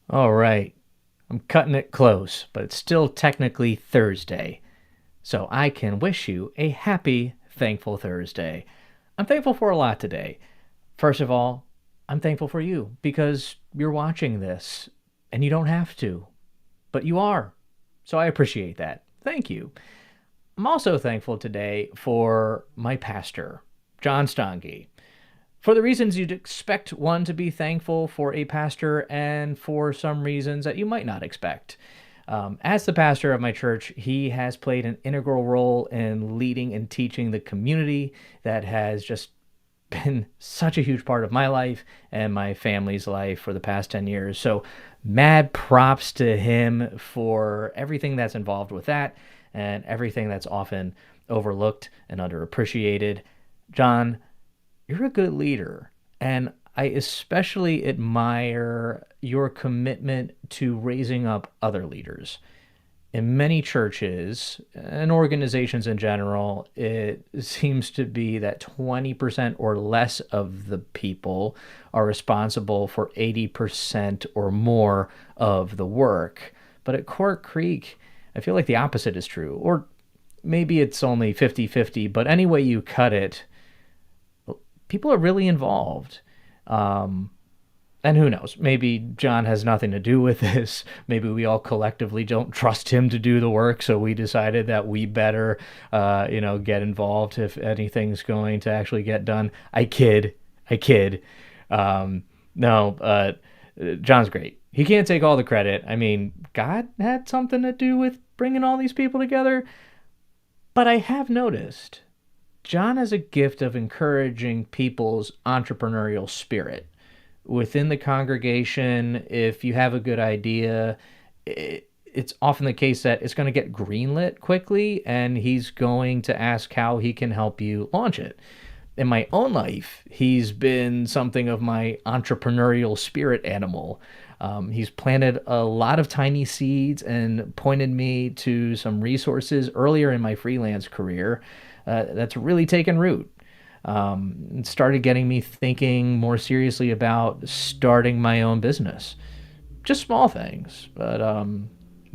All right. I'm cutting it close, but it's still technically Thursday. So I can wish you a happy, thankful Thursday. I'm thankful for a lot today. First of all, I'm thankful for you because you're watching this and you don't have to, but you are. So I appreciate that. Thank you. I'm also thankful today for my pastor, John Stange, for the reasons you'd expect one to be thankful for a pastor and for some reasons that you might not expect. As the pastor of my church, he has played an integral role in leading and teaching the community that has just been such a huge part of my life and my family's life for the past 10 years. So, mad props to him for everything that's involved with that and everything that's often overlooked and underappreciated. John, you're a good leader, and I especially admire your commitment to raising up other leaders. In many churches and organizations in general, it seems to be that 20% or less of the people are responsible for 80% or more of the work. But at Court Creek, I feel like the opposite is true. Or maybe it's only 50-50, but any way you cut it, people are really involved. Um, and who knows? Maybe John has nothing to do with this. Maybe we all collectively don't trust him to do the work, so we decided that we better, get involved if anything's going to actually get done. I kid. No, John's great. He can't take all the credit. I mean, God had something to do with bringing all these people together. But I have noticed John has a gift of encouraging people's entrepreneurial spirit. Within the congregation, if you have a good idea, it's often the case that it's going to get greenlit quickly, and he's going to ask how he can help you launch it. In my own life, he's been something of my entrepreneurial spirit animal. He's planted a lot of tiny seeds and pointed me to some resources earlier in my freelance career that's really taken root. It started getting me thinking more seriously about starting my own business. Just small things, but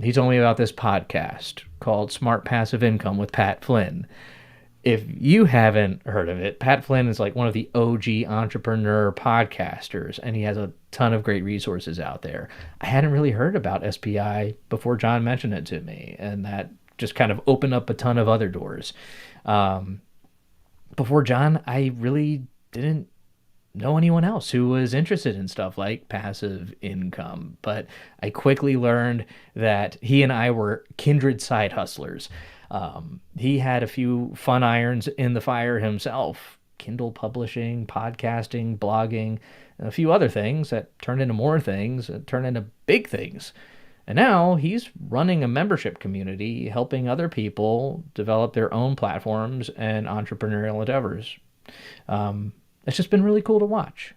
he told me about this podcast called Smart Passive Income with Pat Flynn. If you haven't heard of it, Pat Flynn is like one of the OG entrepreneur podcasters, and he has a ton of great resources out there. I hadn't really heard about SPI before John mentioned it to me, and that just kind of opened up a ton of other doors. Um, Before John, I really didn't know anyone else who was interested in stuff like passive income. But I quickly learned that he and I were kindred side hustlers. He had a few fun irons in the fire himself: Kindle publishing, podcasting, blogging, and a few other things that turned into more things, that turned into big things. And now he's running a membership community, helping other people develop their own platforms and entrepreneurial endeavors. It's just been really cool to watch.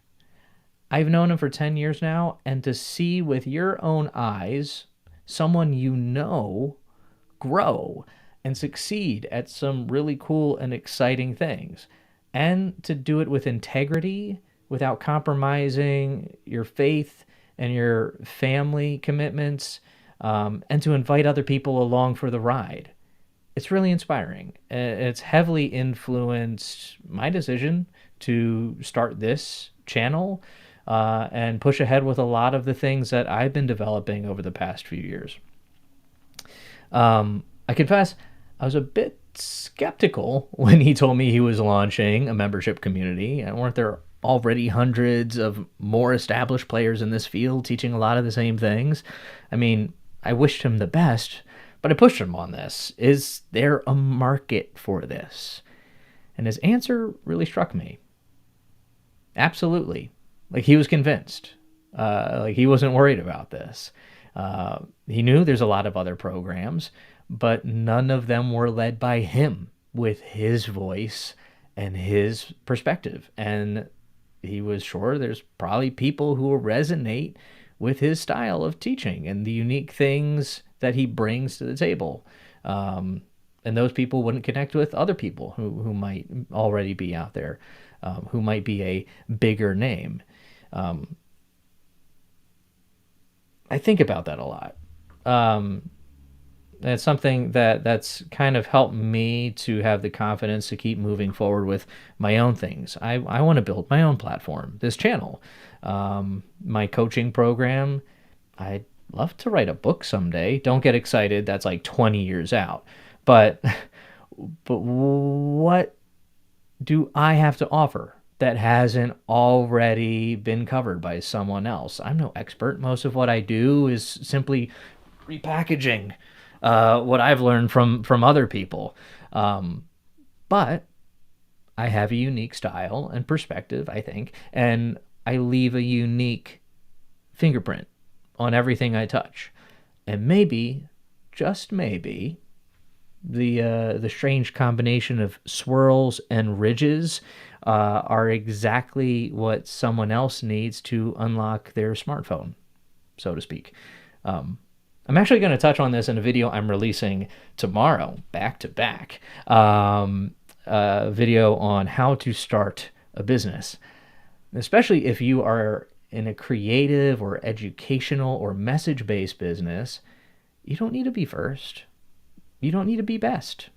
I've known him for 10 years now, and to see with your own eyes someone you know grow and succeed at some really cool and exciting things, and to do it with integrity without compromising your faith and your family commitments, and to invite other people along for the ride. It's really inspiring. It's heavily influenced my decision to start this channel and push ahead with a lot of the things that I've been developing over the past few years. I confess, I was a bit skeptical when he told me he was launching a membership community. And weren't there already hundreds of more established players in this field teaching a lot of the same things? I mean, I wished him the best, but I pushed him on this. Is there a market for this? And his answer really struck me. Absolutely. Like, he was convinced. Like, he wasn't worried about this. He knew there's a lot of other programs, but none of them were led by him with his voice and his perspective. And he was sure there's probably people who will resonate with his style of teaching and the unique things that he brings to the table. And those people wouldn't connect with other people who might already be out there, who might be a bigger name. I think about that a lot. Um, and it's something that's kind of helped me to have the confidence to keep moving forward with my own things. I want to build my own platform, this channel, my coaching program. I'd love to write a book someday. Don't get excited. That's like 20 years out. But but what do I have to offer that hasn't already been covered by someone else? I'm no expert. Most of what I do is simply repackaging what I've learned from other people. But I have a unique style and perspective, I think, and I leave a unique fingerprint on everything I touch. And maybe, just maybe, the strange combination of swirls and ridges are exactly what someone else needs to unlock their smartphone, so to speak. I'm actually going to touch on this in a video I'm releasing tomorrow, back to back. A video on how to start a business, especially if you are in a creative or educational or message-based business. You don't need to be first. You don't need to be best.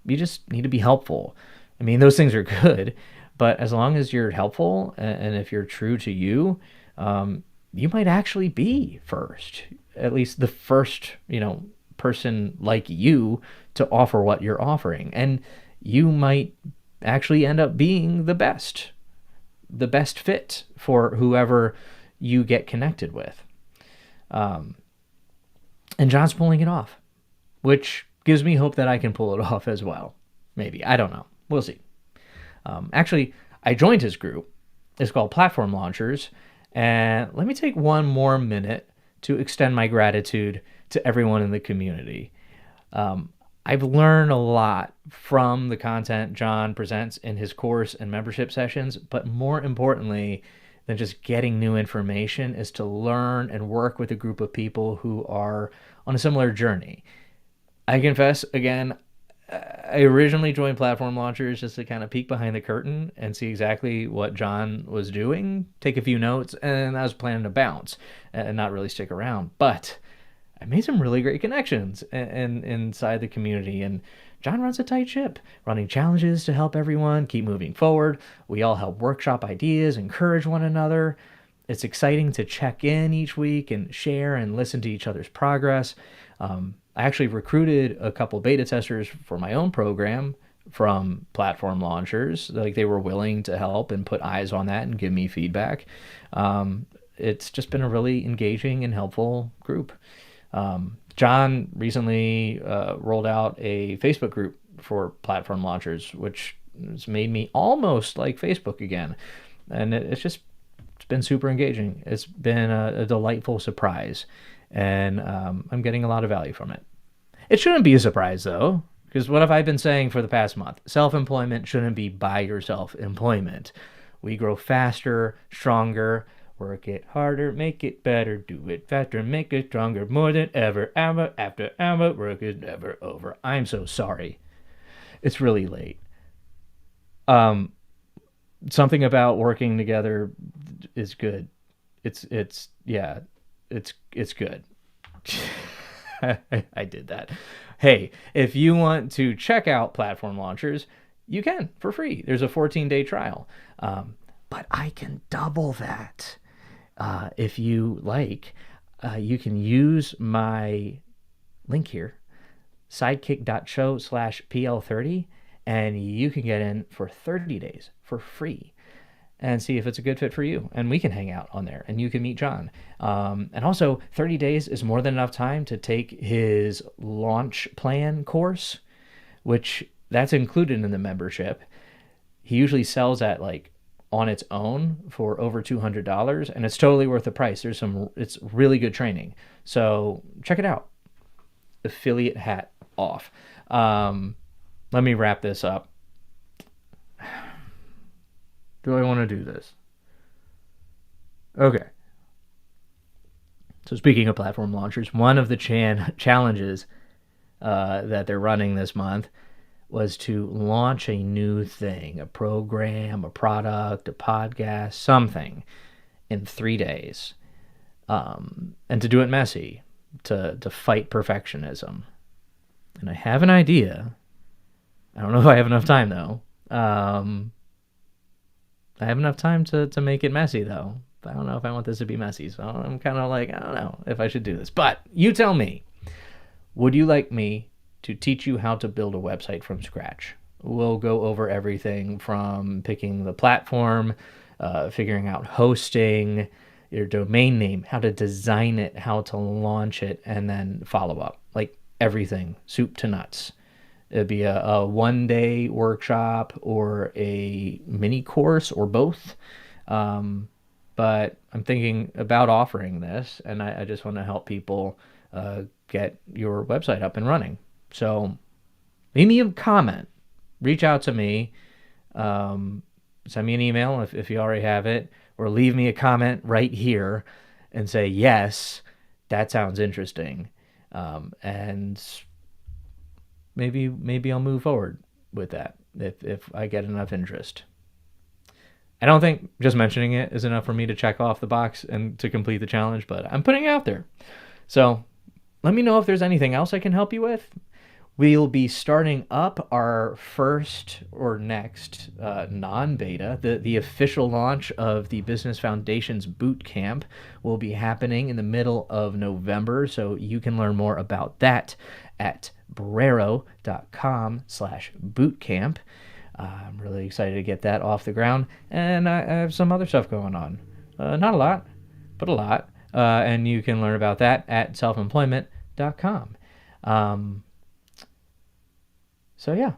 You just need to be helpful. I mean, those things are good, but as long as you're helpful and if you're true to you, you might actually be first, at least the first, person like you to offer what you're offering. And you might actually end up being the best fit for whoever you get connected with. And John's pulling it off, which gives me hope that I can pull it off as well. Maybe. I don't know. We'll see. Actually, I joined his group. It's called Platform Launchers. And let me take one more minute to extend my gratitude to everyone in the community. I've learned a lot from the content John presents in his course and membership sessions, but more importantly than just getting new information is to learn and work with a group of people who are on a similar journey. I confess, again, I originally joined Platform Launchers just to kind of peek behind the curtain and see exactly what John was doing, take a few notes, and I was planning to bounce and not really stick around. But I made some really great connections inside the community, and John runs a tight ship, running challenges to help everyone keep moving forward. We all help workshop ideas, encourage one another. It's exciting to check in each week and share and listen to each other's progress. I actually recruited a couple beta testers for my own program from Platform Launchers. Like, they were willing to help and put eyes on that and give me feedback. It's just been a really engaging and helpful group. John recently rolled out a Facebook group for Platform Launchers, which has made me almost like Facebook again. And it's been super engaging. It's been a delightful surprise. And I'm getting a lot of value from it. It shouldn't be a surprise, though, because what have I been saying for the past month? Self-employment shouldn't be buy yourself employment. We grow faster, stronger, work it harder, make it better, do it faster, make it stronger, more than ever, hour after hour, work is never over. I'm so sorry. It's really late. Something about working together is good. It's good. I did that. Hey, if you want to check out Platform Launchers, you can for free. There's a 14-day trial. But I can double that. If you like, you can use my link here, sidekick.show/PL30, and you can get in for 30 days for free and see if it's a good fit for you. And we can hang out on there and you can meet John. And also, 30 days is more than enough time to take his launch plan course, which that's included in the membership. He usually sells at on its own for over $200, and it's totally worth the price. It's really good training. So check it out. Affiliate hat off. Let me wrap this up. Do I want to do this? Okay. So speaking of Platform Launchers, one of the challenges that they're running this month was to launch a new thing, a program, a product, a podcast, something in 3 days. and to do it messy, to fight perfectionism. And I have an idea. I don't know if I have enough time, though. I have enough time to make it messy, though. I don't know if I want this to be messy, so I'm kind of like, I don't know if I should do this. But you tell me, would you like me to teach you how to build a website from scratch? We'll go over everything from picking the platform, figuring out hosting, your domain name, how to design it, how to launch it, and then follow up. Like everything, soup to nuts. It'd be a 1-day workshop or a mini course or both. But I'm thinking about offering this, and I just want to help people get your website up and running. So leave me a comment. Reach out to me. Send me an email if you already have it, or leave me a comment right here and say, yes, that sounds interesting. And maybe I'll move forward with that if I get enough interest. I don't think just mentioning it is enough for me to check off the box and to complete the challenge, but I'm putting it out there. So let me know if there's anything else I can help you with. We'll be starting up our first or next non-beta. The official launch of the Business Foundations Bootcamp will be happening in the middle of November, so you can learn more about that at Brero.com/bootcamp. I'm really excited to get that off the ground, and I have some other stuff going on. Not a lot, but a lot. And you can learn about that at selfemployment.com. So yeah,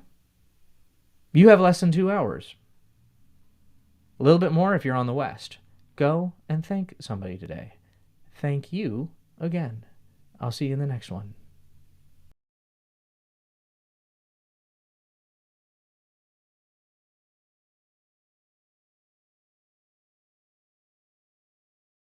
you have less than 2 hours. A little bit more if you're on the West. Go and thank somebody today. Thank you again. I'll see you in the next one.